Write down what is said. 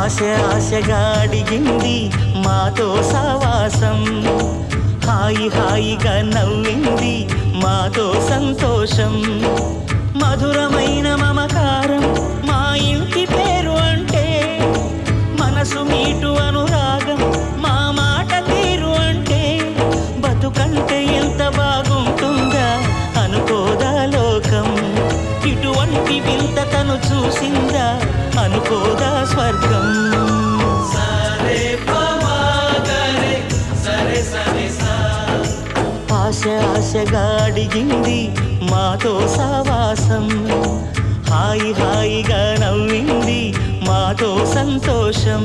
ఆశగా అడిగింది మాతో సావాసం, హాయిగా నవ్వింది మాతో సంతోషం. మధురమైన మమకారం మా ఇంటి పేరు అంటే, మనసు మీటు అనురాగం మా మాట తీరు అంటే, బతుకంటే ఎంత బాగుంటుందా అనుకోదా లోకం. ఇటువంటి వింత తను చూసిందా అనుకోదా స్వర్గం. ఆశగా అడిగింది మాతో సావాసం, హాయిగా నవ్వింది మాతో సంతోషం.